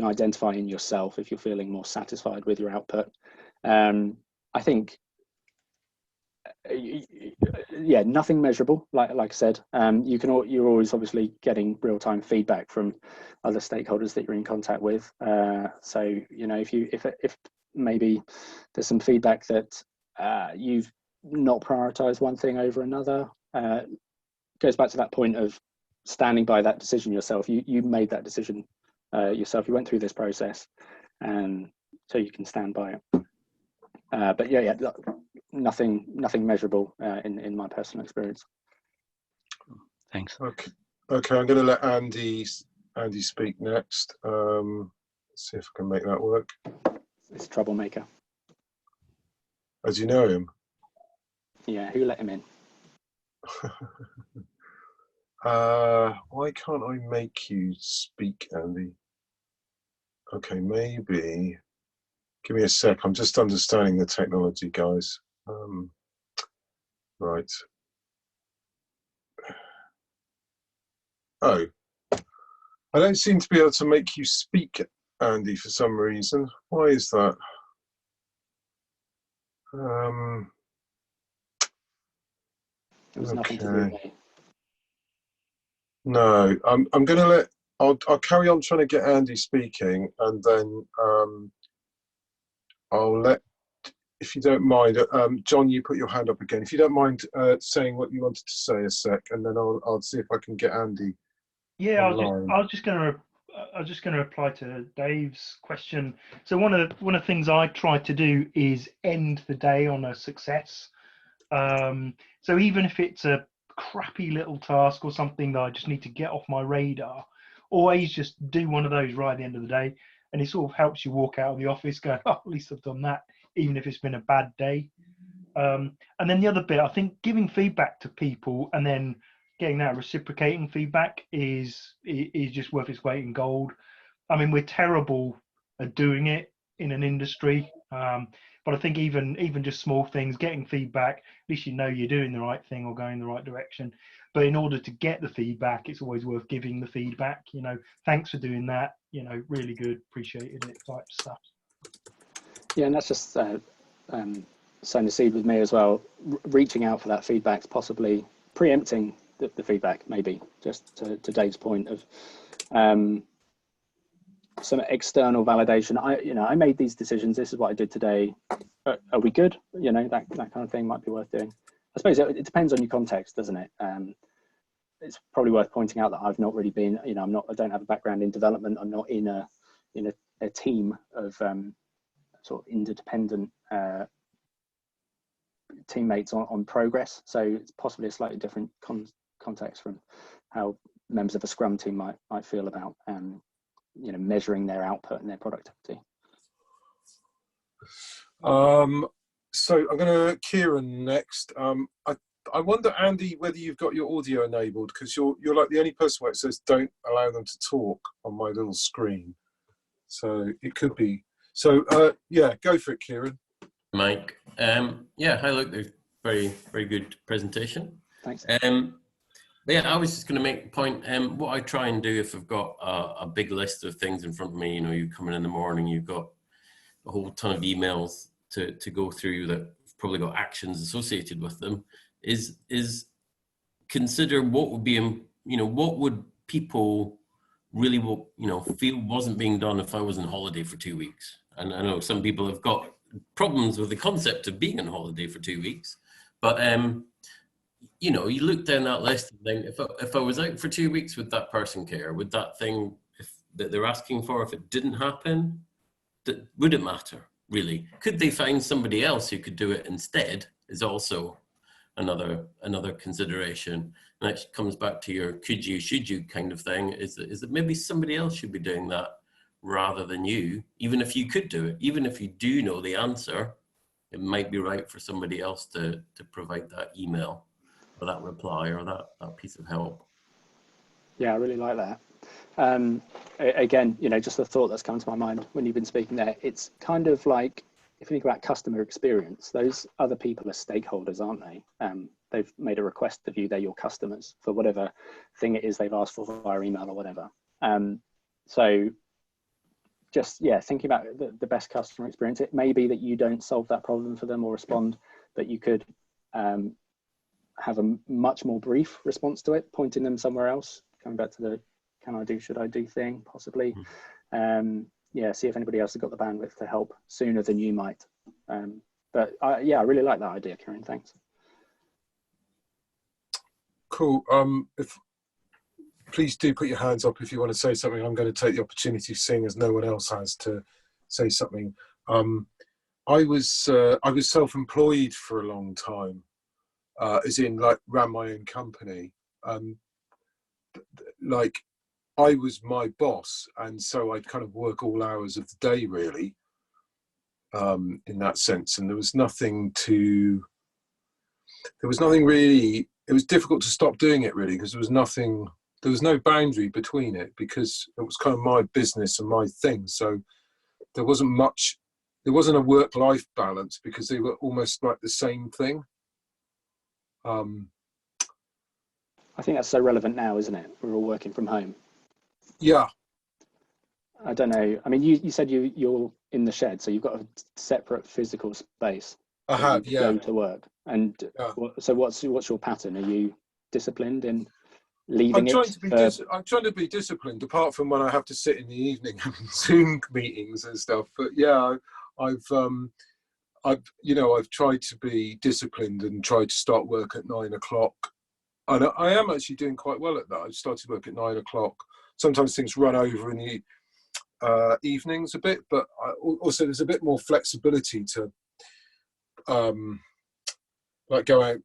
identify in yourself if you're feeling more satisfied with your output. I think, yeah, nothing measurable. Like I said, you're always obviously getting real-time feedback from other stakeholders that you're in contact with. So if maybe there's some feedback that you've not prioritized one thing over another, goes back to that point of standing by that decision yourself. You made that decision yourself. You went through this process, and so you can stand by it. But yeah, nothing measurable in my personal experience. Thanks. Okay, I'm going to let Andy speak next. Let's see if I can make that work. It's a troublemaker. As you know him? Yeah, who let him in? Why can't I make you speak, Andy? Okay, maybe. Give me a sec. I'm just understanding the technology, guys. Right. Oh, I don't seem to be able to make you speak, Andy, for some reason. Why is that? It was nothing to do with me. No, I'm going to let. I'll carry on trying to get Andy speaking, and then I'll let. If you don't mind, John, you put your hand up again. If you don't mind saying what you wanted to say a sec, and then I'll see if I can get Andy. Yeah, I was just going to reply to Dave's question. So one of the things I try to do is end the day on a success. So even if it's a crappy little task or something that I just need to get off my radar, always just do one of those right at the end of the day, and it sort of helps you walk out of the office going, oh, at least I've done that, even if it's been a bad day. And then the other bit, I think giving feedback to people and then getting that reciprocating feedback is just worth its weight in gold. I mean, we're terrible at doing it in an industry, but I think even just small things, getting feedback, at least you know you're doing the right thing or going the right direction. but in order to get the feedback, it's always worth giving the feedback. You know, thanks for doing that. You know, really good, appreciated it type stuff. Yeah, and that's just sowing the seed with me as well. Reaching out for that feedback, possibly preempting the feedback, maybe, just to Dave's point of some external validation. I made these decisions. This is what I did today. Are we good? You know, that kind of thing might be worth doing. I suppose it depends on your context, doesn't it? It's probably worth pointing out that I've not really been, you know, I don't have a background in development. I'm not in a team of sort of interdependent teammates on progress. So it's possibly a slightly different context from how members of a Scrum team might feel about you know, measuring their output and their productivity. So I'm going to Kieran next. I wonder, Andy, whether you've got your audio enabled, because you're like the only person where it says don't allow them to talk on my little screen. So it could be. So yeah, go for it, Kieran. Mike. Yeah, hi, look, very, very good presentation. Thanks. Yeah, I was just going to make a point. What I try and do if I've got a big list of things in front of me, you know, you come in the morning, you've got a whole ton of emails to go through that have probably got actions associated with them, is consider what would be, you know, what would people really, you know, feel wasn't being done if I was on holiday for 2 weeks. And I know some people have got problems with the concept of being on holiday for 2 weeks, but you know, you look down that list and think, if I was out for 2 weeks, would that person care? Would that thing that they're asking for, if it didn't happen, would it matter, really? Could they find somebody else who could do it instead, is also another consideration. And that comes back to your could you, should you kind of thing, is that maybe somebody else should be doing that rather than you, even if you could do it. Even if you do know the answer, it might be right for somebody else to provide that email or that reply or that piece of help. Yeah, I really like that. Again, you know, just a thought that's come to my mind when you've been speaking there. It's kind of like, if you think about customer experience, those other people are stakeholders, aren't they? They've made a request of you, they're your customers for whatever thing it is they've asked for via email or whatever. So just, yeah, thinking about the best customer experience, it may be that you don't solve that problem for them or respond, but you could have a much more brief response to it, pointing them somewhere else, coming back to the can I do, should I do thing, possibly. Yeah, see if anybody else has got the bandwidth to help sooner than you might. But yeah, I really like that idea, Kieran, thanks. Cool. Please do put your hands up if you want to say something. I'm going to take the opportunity, seeing as no one else has, to say something. I was self-employed for a long time, as in like ran my own company. Like I was my boss, and so I'd kind of work all hours of the day, really, in that sense. And there was nothing really. It was difficult to stop doing it, really, because there was no boundary between it, because it was kind of my business and my thing. So there wasn't a work-life balance, because they were almost like the same thing. I think that's so relevant now, isn't it? We're all working from home. Yeah. I don't know. I mean, you said you're in the shed, so you've got a separate physical space. I have, yeah. Go to work, and yeah. So what's your pattern? Are you disciplined in leaving I'm trying to be disciplined, apart from when I have to sit in the evening having Zoom meetings and stuff. But yeah, I've tried to be disciplined and tried to start work at 9 o'clock. And I am actually doing quite well at that. I started work at 9 o'clock. Sometimes things run over in the evenings a bit, but also there's a bit more flexibility to like go out,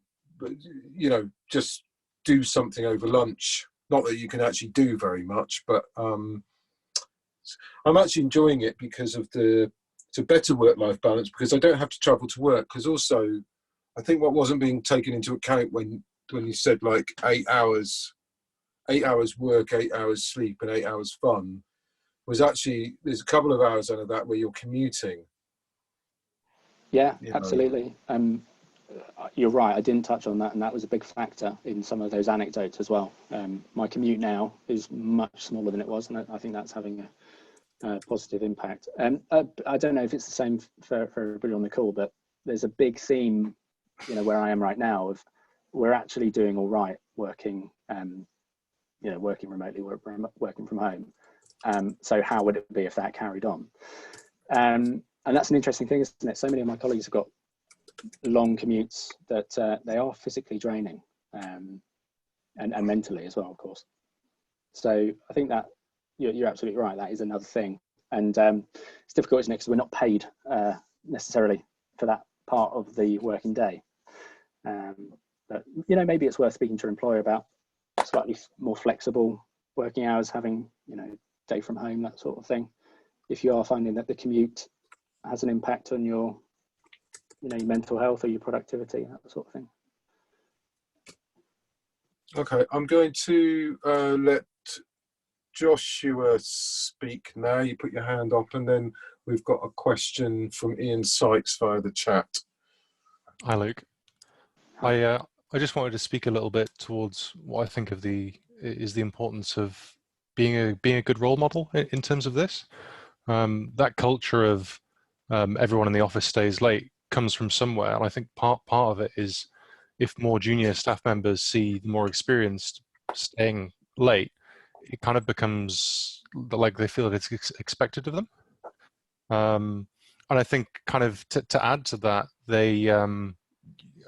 you know, just do something over lunch. Not that you can actually do very much, but I'm actually enjoying it because of it's a better work-life balance, because I don't have to travel to work. Because also, I think what wasn't being taken into account when you said like 8 hours work, 8 hours sleep, and 8 hours fun, was actually there's a couple of hours out of that where you're commuting. Yeah, absolutely. you're right, I didn't touch on that, and that was a big factor in some of those anecdotes as well. My commute now is much smaller than it was, and I think that's having a positive impact. I don't know if it's the same for everybody on the call, but there's a big theme, where I am right now, of we're actually doing all right working, working remotely, working from home. So how would it be if that carried on? And that's an interesting thing, isn't it? So many of my colleagues have got long commutes that they are physically draining, and mentally as well, of course. So I think that you're absolutely right. That is another thing, and it's difficult, isn't it? Because we're not paid necessarily for that part of the working day. But maybe it's worth speaking to your employer about slightly more flexible working hours, having day from home, that sort of thing. If you are finding that the commute has an impact on your your mental health or your productivity, that sort of thing. Okay, I'm going to let Joshua speak now. You put your hand up, and then we've got a question from Ian Sykes via the chat. Hi, Luke. I just wanted to speak a little bit towards what I think of the importance of being a good role model in terms of this. That culture of everyone in the office stays late comes from somewhere, and I think part of it is if more junior staff members see the more experienced staying late, it kind of becomes like they feel that it's expected of them. And I think kind of to add to that, they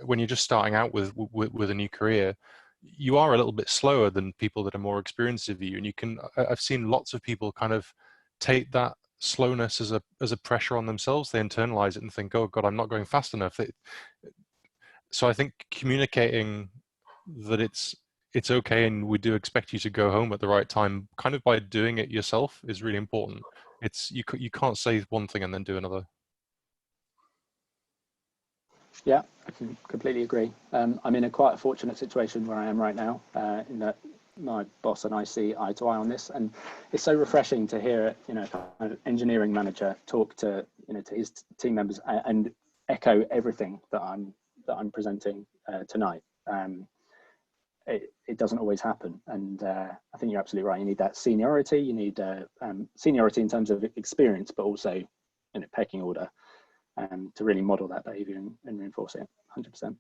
when you're just starting out with a new career, you are a little bit slower than people that are more experienced of you, and I've seen lots of people kind of take that slowness as a pressure on themselves. They internalize it and think, oh God, I'm not going fast enough. So I think communicating that it's okay and we do expect you to go home at the right time, kind of by doing it yourself, is really important. You can't say one thing and then do another. Yeah, I can completely agree. I'm in a quite fortunate situation where I am right now, in that my boss and I see eye to eye on this, and it's so refreshing to hear an engineering manager talk to to his team members and echo everything that I'm presenting tonight. It doesn't always happen, and I think you're absolutely right. You need that seniority. You need seniority in terms of experience, but also in a pecking order, to really model that behaviour and reinforce it. 100%.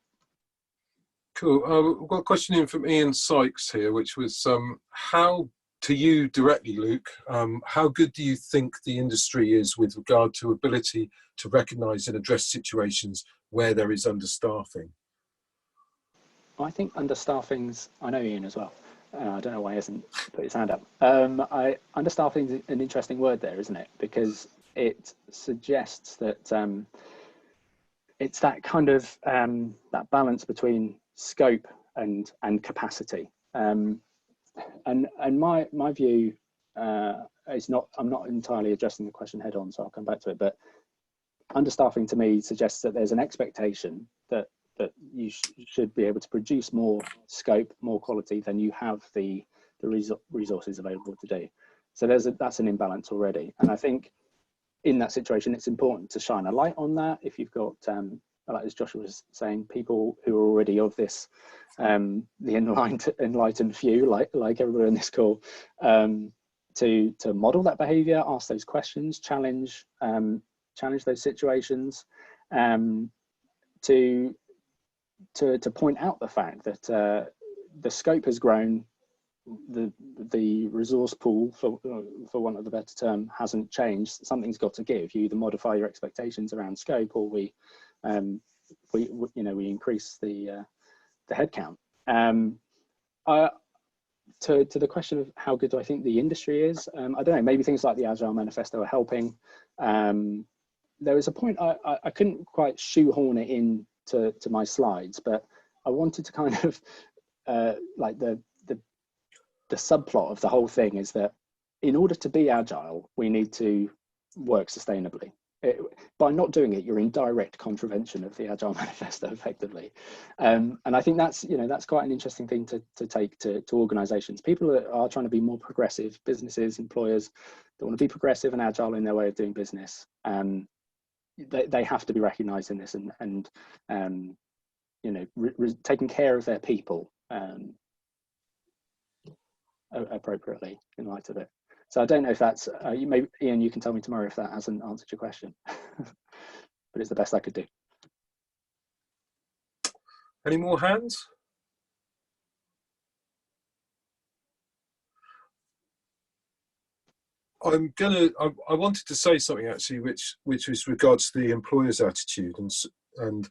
Cool. We've got a question in from Ian Sykes here, which was how, to you directly, Luke, how good do you think the industry is with regard to ability to recognise and address situations where there is understaffing? I think understaffing's, I know Ian as well. I don't know why he hasn't put his hand up. Understaffing is an interesting word there, isn't it? Because it suggests that it's that kind of that balance between scope and capacity. And my view is not. I'm not entirely addressing the question head on, so I'll come back to it. But understaffing to me suggests that there's an expectation that you should be able to produce more scope, more quality than you have the resources available to do. So that's an imbalance already. And I think in that situation, it's important to shine a light on that. If you've got, like as Joshua was saying, people who are already of this, the enlightened few, like everybody on this call, to model that behaviour, ask those questions, challenge those situations, to point out the fact that the scope has grown, the resource pool, for want of a better term, hasn't changed. Something's got to give. You either modify your expectations around scope, or we increase the headcount. To the question of how good do I think the industry is, I don't know. Maybe things like the Agile Manifesto are helping. There was a point I couldn't quite shoehorn it in to my slides, but I wanted to kind of like the subplot of the whole thing is that in order to be agile, we need to work sustainably. By not doing it, you're in direct contravention of the Agile Manifesto, effectively. And I think that's quite an interesting thing to take to organizations. People are trying to be more progressive, businesses, employers that want to be progressive and agile in their way of doing business. They have to be recognized in this, and you know, taking care of their people appropriately in light of it. So I don't know if that's, Ian, you can tell me tomorrow if that hasn't answered your question, but it's the best I could do. Any more hands? I wanted to say something actually, which was regards to the employer's attitude, and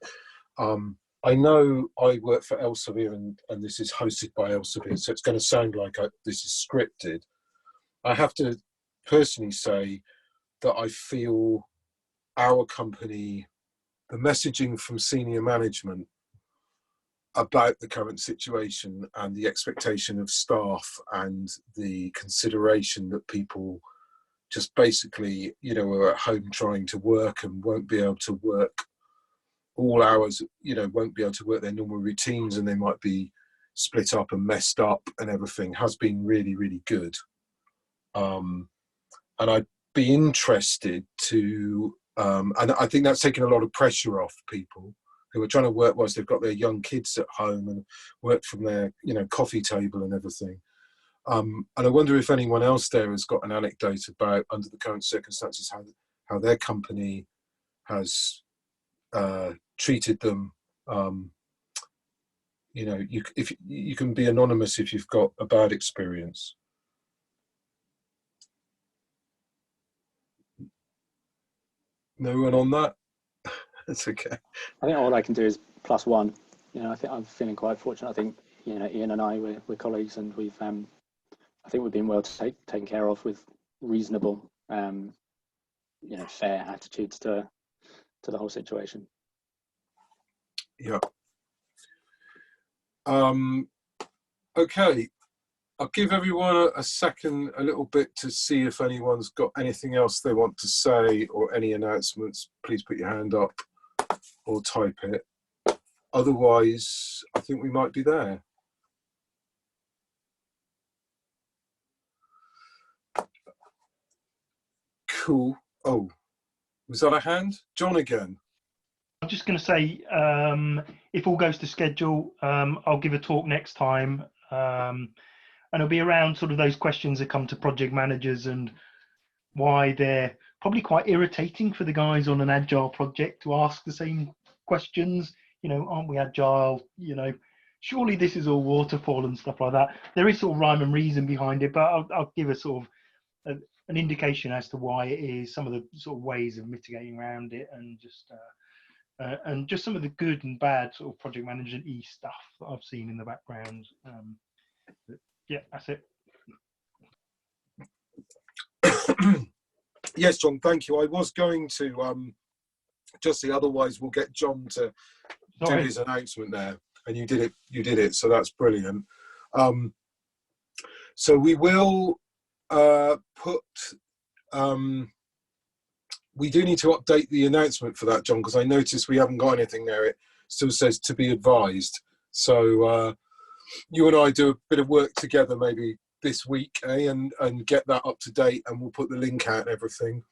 I know I work for Elsevier, and this is hosted by Elsevier, so it's going to sound like this is scripted. I have to personally say that I feel our company, the messaging from senior management about the current situation and the expectation of staff and the consideration that people just basically, you know, are at home trying to work and won't be able to work all hours, you know, won't be able to work their normal routines, and they might be split up and messed up and everything, has been really, really good. And I'd be interested to, and I think that's taken a lot of pressure off people who are trying to work whilst they've got their young kids at home and work from their, you know, coffee table and everything. And I wonder if anyone else there has got an anecdote about, under the current circumstances, how their company has treated them. You know, if you can be anonymous if you've got a bad experience. No one on that? That's okay. I think all I can do is +1. You know, I think I'm feeling quite fortunate. I think, you know, Ian and I, we're colleagues, and we've I think we've been well taken care of with reasonable, you know, fair attitudes to the whole situation. Yeah. Okay. I'll give everyone a second, a little bit, to see if anyone's got anything else they want to say or any announcements. Please put your hand up or type it. Otherwise, I think we might be there. Cool. Oh, was that a hand? John again. I'm just going to say, if all goes to schedule, I'll give a talk next time. And it'll be around sort of those questions that come to project managers and why they're probably quite irritating for the guys on an agile project to ask the same questions. You know, aren't we agile? You know, surely this is all waterfall and stuff like that. There is sort of rhyme and reason behind it, but I'll give a sort of an indication as to why it is, some of the sort of ways of mitigating around it, and just some of the good and bad sort of project management-y stuff that I've seen in the background. Yeah, that's it. Yes, John, thank you. I was going to just say, otherwise we'll get John to do his announcement there, and you did it, so that's brilliant. So we will we do need to update the announcement for that, John, because I noticed we haven't got anything there. It still says to be advised. So you and I do a bit of work together maybe this week, and get that up to date, and we'll put the link out and everything.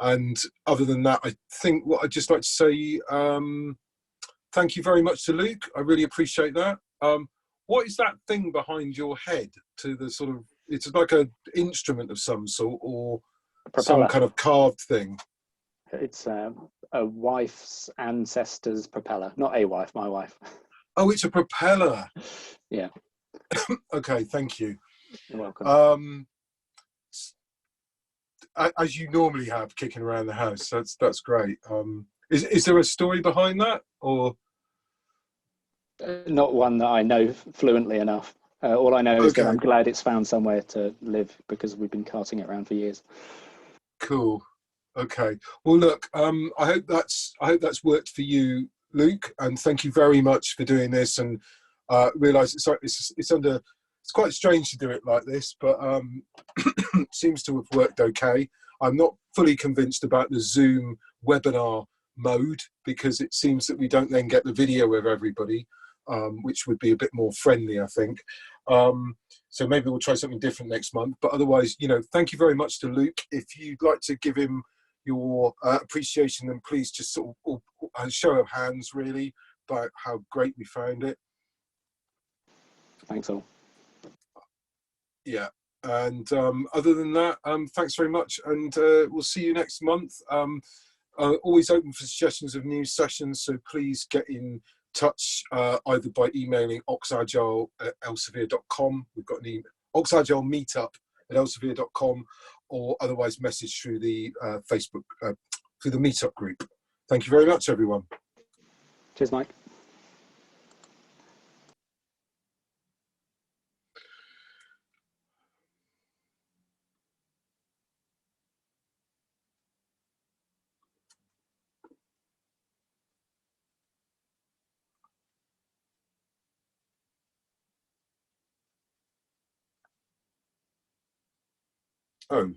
And other than that, I think what I'd just like to say, thank you very much to Luke. I really appreciate that. What is that thing behind your head? To the sort of, it's like an instrument of some sort, or some kind of carved thing. It's a wife's ancestor's propeller, not a wife, my wife. Oh, it's a propeller. Yeah. Okay, thank you. You're welcome. As you normally have, kicking around the house. That's great. Is there a story behind that, or? Not one that I know fluently enough. All I know is that I'm glad it's found somewhere to live, because we've been carting it around for years. Cool. Okay. Well, look. I hope that's worked for you, Luke. And thank you very much for doing this. And realise it's quite strange to do it like this, but it seems to have worked okay. I'm not fully convinced about the Zoom webinar mode, because it seems that we don't then get the video of everybody, which would be a bit more friendly, I think. So maybe we'll try something different next month. But otherwise, you know, thank you very much to Luke. If you'd like to give him your appreciation, and please just sort of a show of hands really about how great we found it. Thanks all. Yeah, and other than that, thanks very much, and we'll see you next month. Always open for suggestions of new sessions, so please get in touch either by emailing oxagile@elsevier.com. We've got an email, Agile Meet-up at elsevier.com, or otherwise message through the Facebook, through the Meetup group. Thank you very much, everyone. Cheers, Mike. Oh.